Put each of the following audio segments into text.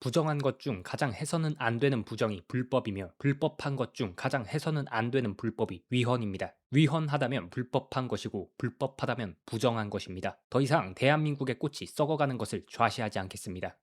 부정한 것 중 가장 해서는 안 되는 부정이 불법이며 불법한 것 중 가장 해서는 안 되는 불법이 위헌입니다. 위헌하다면 불법한 것이고 불법하다면 부정한 것입니다. 더 이상 대한민국의 꽃이 썩어가는 것을 좌시하지 않겠습니다.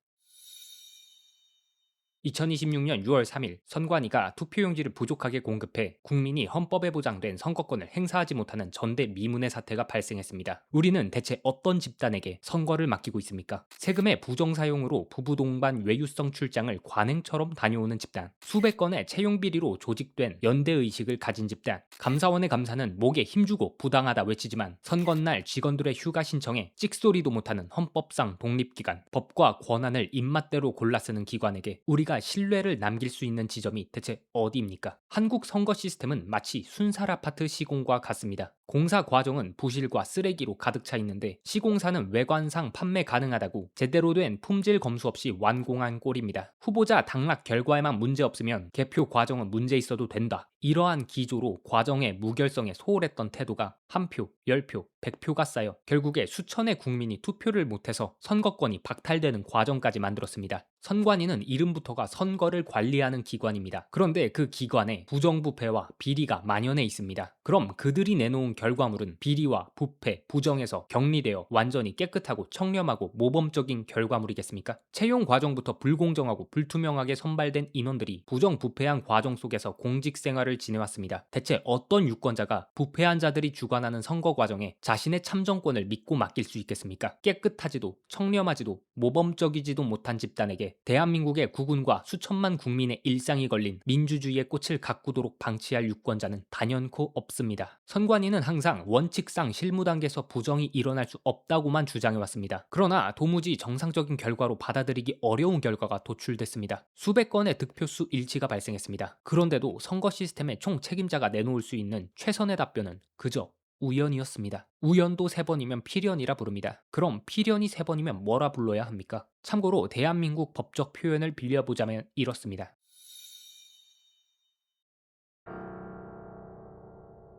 2026년 6월 3일 선관위가 투표용지를 부족하게 공급해 국민이 헌법에 보장된 선거권을 행사하지 못하는 전대미문의 사태가 발생했습니다. 우리는 대체 어떤 집단에게 선거를 맡기고 있습니까? 세금의 부정사용으로 부부 동반 외유성 출장을 관행처럼 다녀오는 집단, 수백 건의 채용 비리로 조직된 연대의식을 가진 집단, 감사원의 감사는 목에 힘주고 부당하다 외치지만 선거날 직원들의 휴가 신청에 찍소리도 못하는 헌법상 독립기관, 법과 권한을 입맛대로 골라 쓰는 기관에게 우리가 신뢰를 남길 수 있는 지점이 대체 어디입니까? 한국 선거 시스템은 마치 순살 아파트 시공과 같습니다. 공사 과정은 부실과 쓰레기로 가득 차 있는데 시공사는 외관상 판매 가능하다고 제대로 된 품질 검수 없이 완공한 꼴입니다. 후보자 당락 결과에만 문제 없으면 개표 과정은 문제 있어도 된다. 이러한 기조로 과정의 무결성에 소홀했던 태도가 한 표, 10표, 100표가 쌓여 결국에 수천의 국민이 투표를 못해서 선거권이 박탈되는 과정까지 만들었습니다. 선관위는 이름부터가 선거를 관리하는 기관입니다. 그런데 그 기관에 부정부패와 비리가 만연해 있습니다. 그럼 그들이 내놓은 결과물은 비리와 부패, 부정에서 격리되어 완전히 깨끗하고 청렴하고 모범적인 결과물이겠습니까? 채용 과정부터 불공정하고 불투명하게 선발된 인원들이 부정부패한 과정 속에서 공직 생활을 지내왔습니다. 대체 어떤 유권자가 부패한 자들이 주관하는 선거 과정에 자신의 참정권을 믿고 맡길 수 있겠습니까? 깨끗하지도 청렴하지도 모범적이지도 못한 집단에게 대한민국의 국군과 수천만 국민의 일상이 걸린 민주주의의 꽃을 가꾸도록 방치할 유권자는 단연코 없습니다. 선관위는 항상 원칙상 실무 단계에서 부정이 일어날 수 없다고만 주장해왔습니다. 그러나 도무지 정상적인 결과로 받아들이기 어려운 결과가 도출됐습니다. 수백 건의 득표수 일치가 발생했습니다. 그런데도 선거 시스템의 총 책임자가 내놓을 수 있는 최선의 답변은 그저 우연이었습니다. 우연도 3번이면 필연이라 부릅니다. 그럼 필연이 3번이면 뭐라 불러야 합니까? 참고로 대한민국 법적 표현을 빌려보자면 이렇습니다.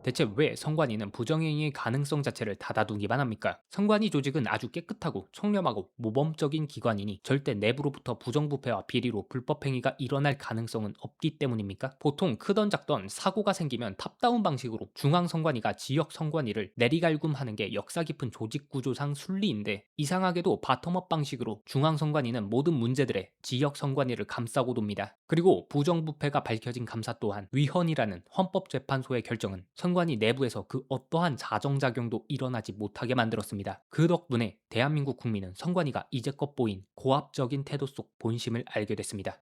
대체 왜 선관위는 부정행위의 가능성 자체를 닫아두기만 합니까? 선관위 조직은 아주 깨끗하고 청렴하고 모범적인 기관이니 절대 내부로부터 부정부패와 비리로 불법행위가 일어날 가능성은 없기 때문입니까? 보통 크던 작던 사고가 생기면 탑다운 방식으로 중앙선관위가 지역선관위를 내리갈굼하는 게 역사 깊은 조직구조상 순리인데 이상하게도 바텀업 방식으로 중앙선관위는 모든 문제들에 지역선관위를 감싸고 돕니다. 그리고 부정부패가 밝혀진 감사 또한 위헌이라는 헌법재판소의 결정은 선관위 내부에서 그 어떠한 자정작용도 일어나지 못하게 만들었습니다. 그 덕분에 대한민국 국민은 선관위가 이제껏 보인 고압적인 태도 속 본심을 알게 됐습니다.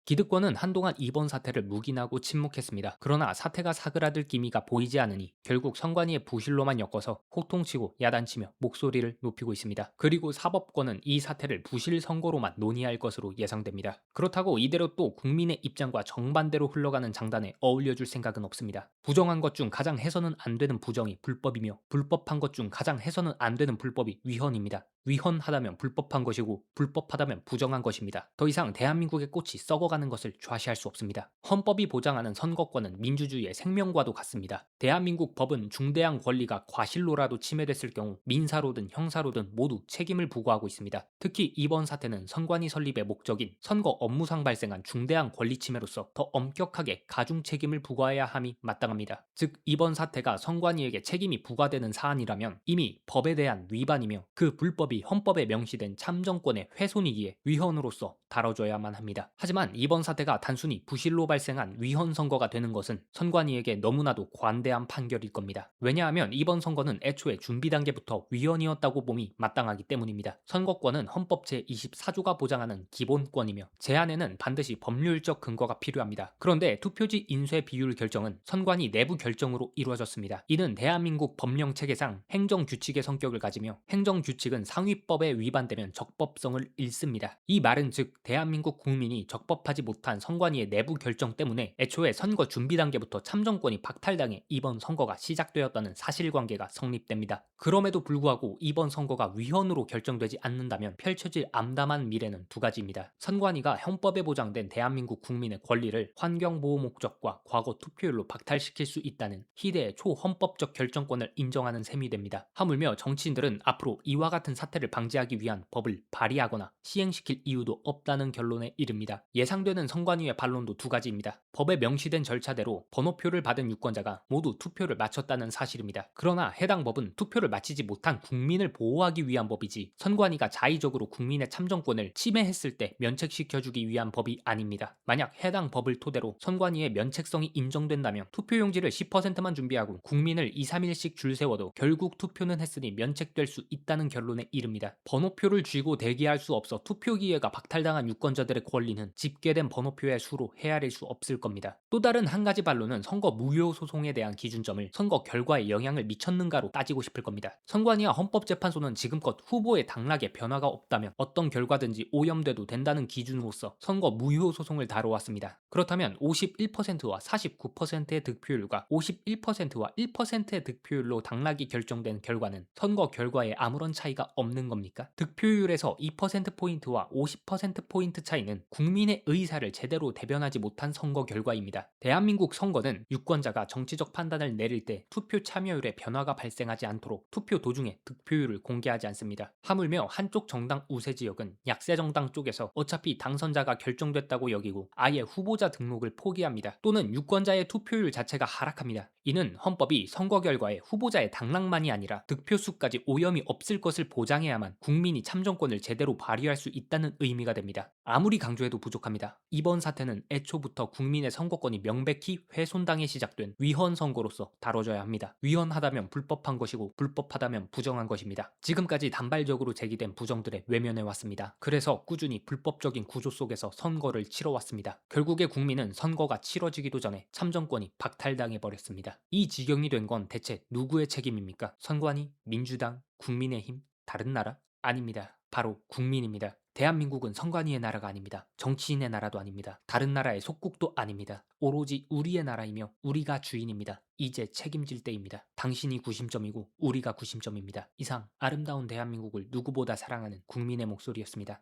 기득권은 한동안 이번 사태를 묵인하고 침묵했습니다. 그러나 사태가 사그라들 기미가 보이지 않으니 결국 선관위의 부실로만 엮어서 호통치고 야단치며 목소리를 높이고 있습니다. 그리고 사법권은 이 사태를 부실 선거로만 논의할 것으로 예상됩니다. 그렇다고 이대로 또 국민의 입장과 정반대로 흘러가는 장단에 어울려줄 생각은 없습니다. 부정한 것 중 가장 해서는 안 되는 부정이 불법이며 불법한 것 중 가장 해서는 안 되는 불법이 위헌입니다. 위헌하다면 불법한 것이고 불법하다면 부정한 것입니다. 더 이상 대한민국의 꽃이 썩어가는 것을 좌시할 수 없습니다. 헌법이 보장하는 선거권은 민주주의의 생명과도 같습니다. 대한민국 법은 중대한 권리가 과실로라도 침해됐을 경우 민사로든 형사로든 모두 책임을 부과하고 있습니다. 특히 이번 사태는 선관위 설립의 목적인 선거 업무상 발생한 중대한 권리 침해로서 더 엄격하게 가중 책임을 부과해야 함이 마땅합니다. 즉 이번 사태가 선관위에게 책임이 부과되는 사안이라면 이미 법에 대한 위반이며 그 불법이 헌법에 명시된 참정권의 훼손이기에 위헌으로서 다뤄져야만 합니다. 하지만 이번 사태가 단순히 부실로 발생한 위헌 선거가 되는 것은 선관위에게 너무나도 관대한 판결일 겁니다. 왜냐하면 이번 선거는 애초에 준비 단계부터 위헌이었다고 봄이 마땅하기 때문입니다. 선거권은 헌법 제24조가 보장하는 기본권이며 제한에는 반드시 법률적 근거가 필요합니다. 그런데 투표지 인쇄 비율 결정은 선관위 내부 결정으로 이루어졌습니다. 이는 대한민국 법령 체계상 행정규칙의 성격을 가지며 행정규칙은 상위법에 위반되면 적법성을 잃습니다. 이 말은 즉 대한민국 국민이 적법한 불법하지 못한 선관위의 내부 결정 때문에 애초에 선거 준비 단계부터 참정권이 박탈당해 이번 선거가 시작되었다는 사실관계가 성립됩니다. 그럼에도 불구하고 이번 선거가 위헌으로 결정되지 않는다면 펼쳐질 암담한 미래는 두 가지입니다. 선관위가 헌법에 보장된 대한민국 국민의 권리를 환경보호 목적과 과거 투표율로 박탈시킬 수 있다는 희대의 초헌법적 결정권을 인정하는 셈이 됩니다. 하물며 정치인들은 앞으로 이와 같은 사태를 방지하기 위한 법을 발의하거나 시행시킬 이유도 없다는 결론에 이릅니다. 예상되는 선관위의 반론도 두 가지입니다. 법에 명시된 절차대로 번호표를 받은 유권자가 모두 투표를 마쳤다는 사실입니다. 그러나 해당 법은 투표를 마치지 못한 국민을 보호하기 위한 법이지 선관위가 자의적으로 국민의 참정권을 침해했을 때 면책시켜주기 위한 법이 아닙니다. 만약 해당 법을 토대로 선관위의 면책성이 인정된다면 투표용지를 10%만 준비하고 국민을 2, 3일씩 줄 세워도 결국 투표는 했으니 면책될 수 있다는 결론에 이릅니다. 번호표를 쥐고 대기할 수 없어 투표 기회가 박탈당한 유권자들의 권리는 집계된 번호표의 수로 헤아릴 수 없을 겁니다. 또 다른 한 가지 반론은 선거 무효 소송에 대한 기준점을 선거 결과에 영향을 미쳤는가로 따지고 싶을 겁니다. 선관위와 헌법재판소는 지금껏 후보의 당락에 변화가 없다면 어떤 결과든지 오염돼도 된다는 기준으로서 선거 무효 소송을 다뤄왔습니다. 그렇다면 51%와 49%의 득표율과 51%와 1%의 득표율로 당락이 결정된 결과는 선거 결과에 아무런 차이가 없는 겁니까? 득표율에서 2%포인트와 50%포인트 차이는 국민의 의사를 제대로 대변하지 못한 선거 결과입니다. 대한민국 선거는 유권자가 정치적 판단을 내릴 때 투표 참여율에 변화가 발생하지 않도록 투표 도중에 득표율을 공개하지 않습니다. 하물며 한쪽 정당 우세 지역은 약세 정당 쪽에서 어차피 당선자가 결정됐다고 여기고 아예 후보자 등록을 포기합니다. 또는 유권자의 투표율 자체가 하락합니다. 이는 헌법이 선거 결과에 후보자의 당락만이 아니라 득표수까지 오염이 없을 것을 보장해야만 국민이 참정권을 제대로 발휘할 수 있다는 의미가 됩니다. 아무리 강조해도 부족합니다. 이번 사태는 애초부터 국민의 선거권이 명백히 훼손당해 시작된 위헌 선거로서 다뤄져야 합니다. 위헌하다면 불법한 것이고 불법하다면 부정한 것입니다. 지금까지 단발적으로 제기된 부정들에 외면해왔습니다. 그래서 꾸준히 불법적인 구조 속에서 선거를 치러왔습니다. 결국에 국민은 선거가 치러지기도 전에 참정권이 박탈당해버렸습니다. 이 지경이 된 건 대체 누구의 책임입니까? 선관위, 민주당, 국민의힘, 다른 나라? 아닙니다. 바로 국민입니다. 대한민국은 선관위의 나라가 아닙니다. 정치인의 나라도 아닙니다. 다른 나라의 속국도 아닙니다. 오로지 우리의 나라이며 우리가 주인입니다. 이제 책임질 때입니다. 당신이 구심점이고 우리가 구심점입니다. 이상 아름다운 대한민국을 누구보다 사랑하는 국민의 목소리였습니다.